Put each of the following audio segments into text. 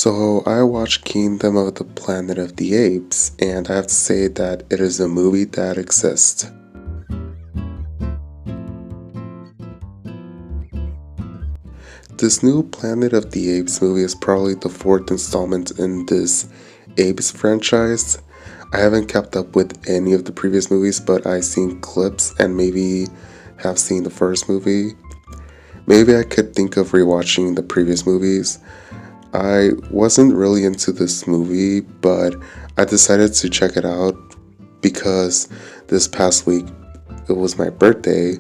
So I watched Kingdom of the Planet of the Apes, and I have to say that it is a movie that exists. This new Planet of the Apes movie is probably the fourth installment in this Apes franchise. I haven't kept up with any of the previous movies, but I've seen clips and maybe have seen the first movie. Maybe I could think of rewatching the previous movies. I wasn't really into this movie, but I decided to check it out because this past week it was my birthday.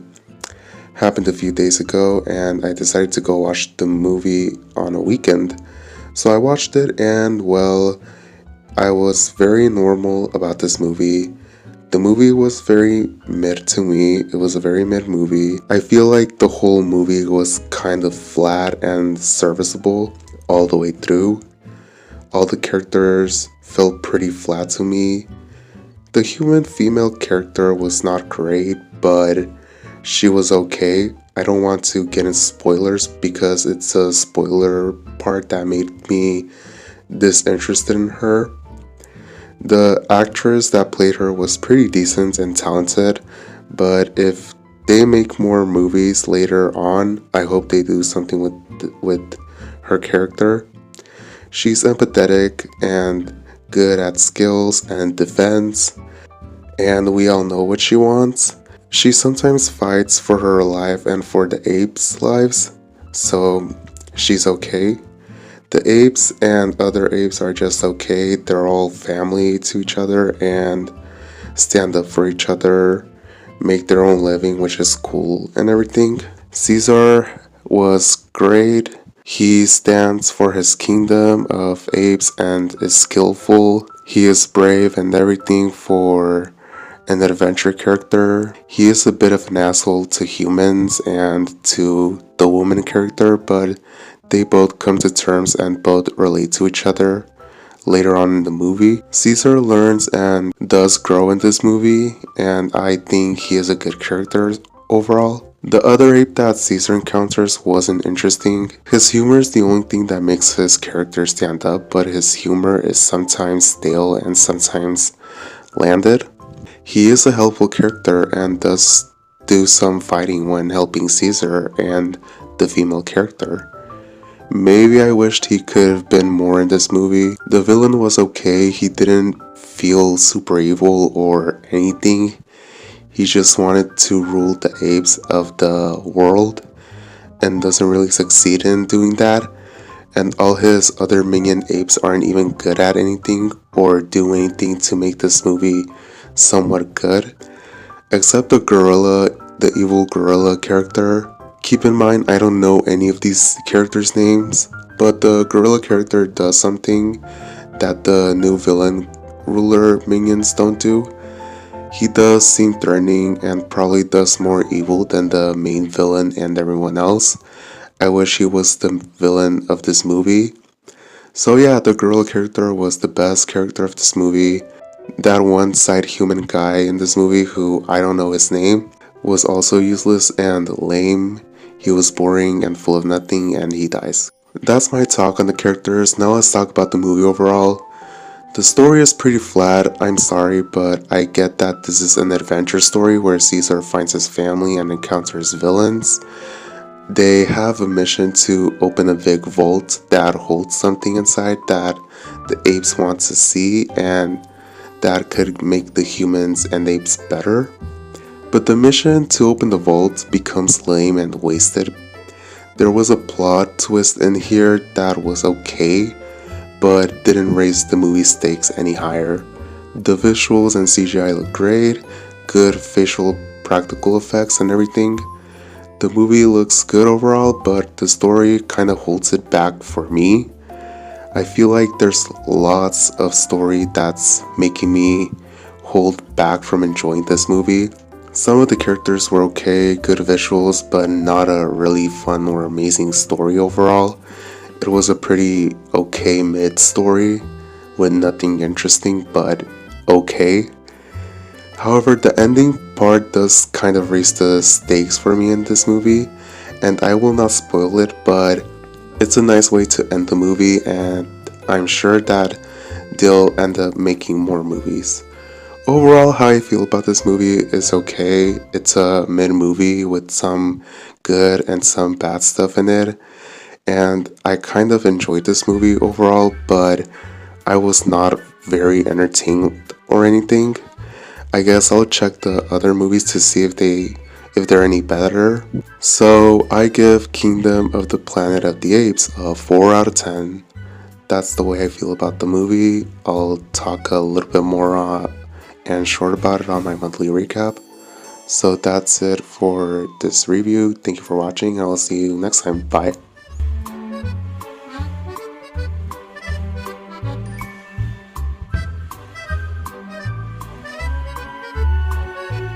Happened a few days ago, and I decided to go watch the movie on a weekend. So I watched it, and well, I was very normal about this movie. The movie was very mid to me. It was a very mid movie. I feel like the whole movie was kind of flat and serviceable all the way through. All the characters felt pretty flat to me. The human female character was not great, but she was okay. I don't want to get into spoilers because it's a spoiler part that made me disinterested in her. The actress that played her was pretty decent and talented, but if they make more movies later on, I hope they do something with her character. She's empathetic and good at skills and defense, and we all know what she wants. She sometimes fights for her life and for the apes' lives, so she's okay. The apes and other apes are just okay. They're all family to each other and stand up for each other, make their own living, which is cool and everything. Caesar was great. He stands for his kingdom of apes and is skillful. He is brave and everything for an adventure character. He is a bit of an asshole to humans and to the woman character, but they both come to terms and both relate to each other later on in the movie. Caesar learns and does grow in this movie, and I think he is a good character overall. The other ape that Caesar encounters wasn't interesting. His humor is the only thing that makes his character stand up, but his humor is sometimes stale and sometimes landed. He is a helpful character and does do some fighting when helping Caesar and the female character. Maybe I wished he could have been more in this movie. The villain was okay. He didn't feel super evil or anything. He just wanted to rule the apes of the world and doesn't really succeed in doing that. And all his other minion apes aren't even good at anything or do anything to make this movie somewhat good. Except the gorilla, the evil gorilla character. Keep in mind, I don't know any of these characters' names, but the gorilla character does something that the new villain ruler minions don't do. He does seem threatening and probably does more evil than the main villain and everyone else. I wish he was the villain of this movie. So yeah, the gorilla character was the best character of this movie. That one side human guy in this movie, who I don't know his name, was also useless and lame. He was boring and full of nothing, and he dies. That's my talk on the characters. Now let's talk about the movie overall. The story is pretty flat, I'm sorry, but I get that this is an adventure story where Caesar finds his family and encounters villains. They have a mission to open a big vault that holds something inside that the apes want to see, and that could make the humans and apes better. But the mission to open the vault becomes lame and wasted. There was a plot twist in here that was okay, but didn't raise the movie stakes any higher. The visuals and CGI look great, good facial practical effects and everything. The movie looks good overall, but the story kind of holds it back for me. I feel like there's lots of story that's making me hold back from enjoying this movie. Some of the characters were okay, good visuals, but not a really fun or amazing story overall. It was a pretty okay mid-story with nothing interesting, but okay. However, the ending part does kind of raise the stakes for me in this movie, and I will not spoil it, but it's a nice way to end the movie, and I'm sure that they'll end up making more movies. Overall, how I feel about this movie is okay. It's a mid movie with some good and some bad stuff in it. And I kind of enjoyed this movie overall, but I was not very entertained or anything. I guess I'll check the other movies to see if they're any better. So I give Kingdom of the Planet of the Apes a 4 out of 10. That's the way I feel about the movie. I'll talk a little bit more and short about it on my monthly recap. So that's it for this review. Thank you for watching, and I'll see you next time. Bye.